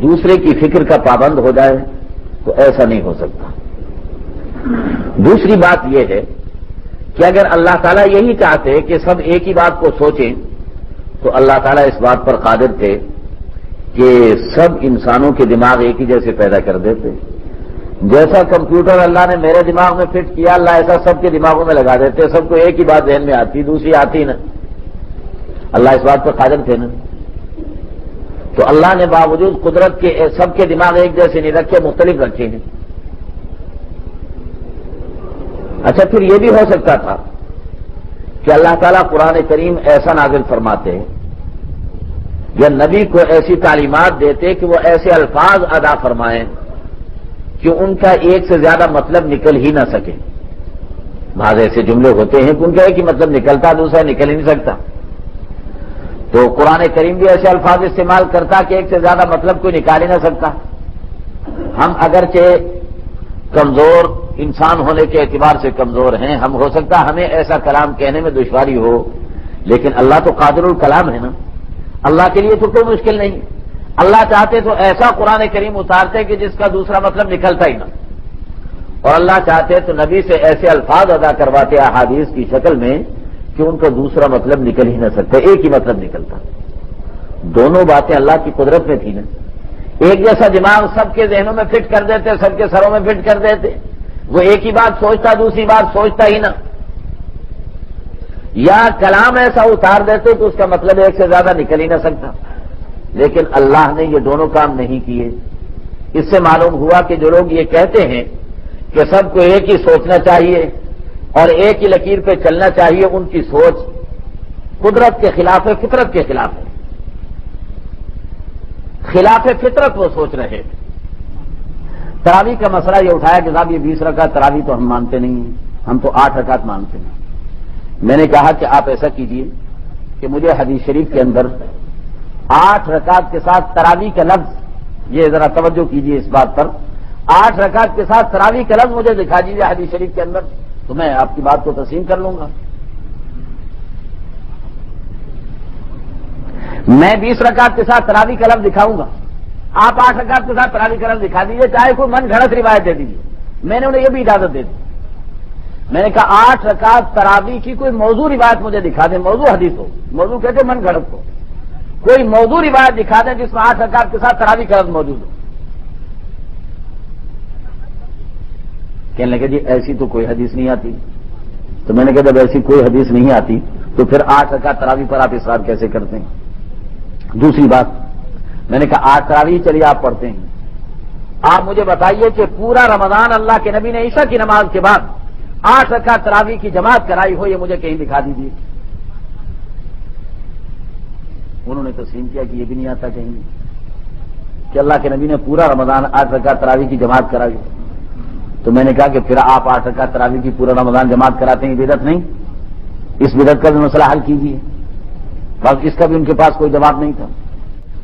دوسرے کی فکر کا پابند ہو جائے تو ایسا نہیں ہو سکتا۔ دوسری بات یہ ہے کہ اگر اللہ تعالیٰ یہی چاہتے کہ سب ایک ہی بات کو سوچیں تو اللہ تعالیٰ اس بات پر قادر تھے کہ سب انسانوں کے دماغ ایک ہی جیسے پیدا کر دیتے۔ جیسا کمپیوٹر اللہ نے میرے دماغ میں فٹ کیا، اللہ ایسا سب کے دماغوں میں لگا دیتے، سب کو ایک ہی بات ذہن میں آتی، دوسری آتی نا۔ اللہ اس بات پر قادر تھے نا۔ تو اللہ نے باوجود قدرت کے سب کے دماغ ایک جیسے نہیں رکھے، مختلف رکھے ہیں۔ اچھا، پھر یہ بھی ہو سکتا تھا کہ اللہ تعالیٰ قرآن کریم ایسا نازل فرماتے یا نبی کو ایسی تعلیمات دیتے کہ وہ ایسے الفاظ ادا فرمائیں کہ ان کا ایک سے زیادہ مطلب نکل ہی نہ سکے۔ بعض ایسے جملے ہوتے ہیں کہ ان کا ایک ہی مطلب نکلتا، دوسرا نکل ہی نہیں سکتا۔ تو قرآن کریم بھی ایسے الفاظ استعمال کرتا کہ ایک سے زیادہ مطلب کوئی نکال ہی نہ سکتا۔ ہم اگرچہ کمزور انسان ہونے کے اعتبار سے کمزور ہیں، ہم ہو سکتا ہمیں ایسا کلام کہنے میں دشواری ہو، لیکن اللہ تو قادر الکلام ہے نا۔ اللہ کے لیے تو کوئی مشکل نہیں۔ اللہ چاہتے تو ایسا قرآن کریم اتارتے کہ جس کا دوسرا مطلب نکلتا ہی نہ، اور اللہ چاہتے تو نبی سے ایسے الفاظ ادا کرواتے احادیث کی شکل میں کہ ان کا دوسرا مطلب نکل ہی نہ سکتا، ایک ہی مطلب نکلتا۔ دونوں باتیں اللہ کی قدرت میں تھی نا۔ ایک جیسا دماغ سب کے ذہنوں میں فٹ کر دیتے، سب کے سروں میں فٹ کر دیتے، وہ ایک ہی بات سوچتا، دوسری بات سوچتا ہی نہ، یا کلام ایسا اتار دیتے تو اس کا مطلب ایک سے زیادہ نکل ہی نہ سکتا۔ لیکن اللہ نے یہ دونوں کام نہیں کیے۔ اس سے معلوم ہوا کہ جو لوگ یہ کہتے ہیں کہ سب کو ایک ہی سوچنا چاہیے اور ایک ہی لکیر پہ چلنا چاہیے، ان کی سوچ قدرت کے خلاف ہے، فطرت کے خلاف ہے، خلاف فطرت وہ سوچ رہے تھے۔ تراویح کا مسئلہ یہ اٹھایا کہ صاحب یہ 20 رکعت تراویح تو ہم مانتے نہیں ہیں، ہم تو 8 رکعت مانتے ہیں۔ میں نے کہا کہ آپ ایسا کیجئے کہ مجھے حدیث شریف کے اندر 8 رکعت کے ساتھ تراویح کا لفظ، یہ ذرا توجہ کیجئے اس بات پر، 8 رکعت کے ساتھ تراویح کا لفظ مجھے دکھا دیجیے حدیث شریف کے اندر، تو میں آپ کی بات کو تسلیم کر لوں گا۔ میں 20 رکعت کے ساتھ تراویح کا لفظ دکھاؤں گا، آپ 8 رکعت کے ساتھ تراویح کا لفظ دکھا دیجیے، چاہے کوئی من گھڑت روایت دے دیجیے۔ میں نے انہیں یہ بھی اجازت دے دی۔ میں نے کہا 8 رکعت تراویح کی کوئی موضوع روایت مجھے دکھا دیں، موضوع حدیث ہو، موضوع کہتے من گھڑت کو، کوئی موضوع روایت دکھا دیں جس میں 8 رکعت کے ساتھ تراویح کا لفظ موجود ہو۔ کہنے لگے جی ایسی تو کوئی حدیث نہیں آتی۔ تو میں نے کہا جب ایسی کوئی حدیث نہیں آتی تو پھر 8 رکعت تراویح پر آپ اصرار کیسے کرتے ہیں؟ دوسری بات، میں نے کہا 8 تراویح چلیے آپ پڑھتے ہیں، آپ مجھے بتائیے کہ پورا رمضان اللہ کے نبی نے عشاء کی نماز کے بعد 8 رکعت تراویح کی جماعت کرائی ہو، یہ مجھے کہیں دکھا دیجیے۔ انہوں نے تسلیم کیا کہ یہ بھی نہیں آتا کہیں کہ اللہ کے نبی نے پورا رمضان 8 رکعت تراویح کی جماعت کرائی۔ تو میں نے کہا کہ پھر آپ 8 رکعت تراویح کی پورا رمضان جماعت کراتے ہیں، یہ بدعت نہیں؟ اس بدعت کا بھی مسئلہ حل کیجیے۔ بس اس کا بھی ان کے پاس کوئی جواب نہیں تھا۔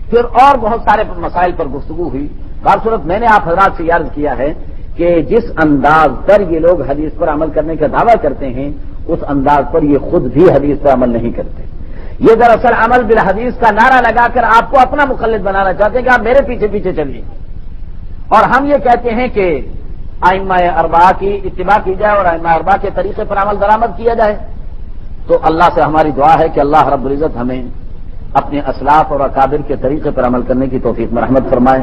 پھر اور بہت سارے مسائل پر گفتگو ہوئی۔ بہر صورت میں نے آپ حضرات سے عرض کیا ہے کہ جس انداز پر یہ لوگ حدیث پر عمل کرنے کا دعویٰ کرتے ہیں اس انداز پر یہ خود بھی حدیث پر عمل نہیں کرتے۔ یہ دراصل عمل بالحدیث کا نعرہ لگا کر آپ کو اپنا مقلد بنانا چاہتے ہیں کہ آپ میرے پیچھے پیچھے چلیے، اور ہم یہ کہتے ہیں کہ ائمہ اربعہ کی اتباع کی جائے اور ائمہ اربعہ کے طریقے پر عمل درآمد کیا جائے۔ تو اللہ سے ہماری دعا ہے کہ اللہ رب العزت ہمیں اپنے اسلاف اور اکابر کے طریقے پر عمل کرنے کی توفیق مرحمت فرمائے۔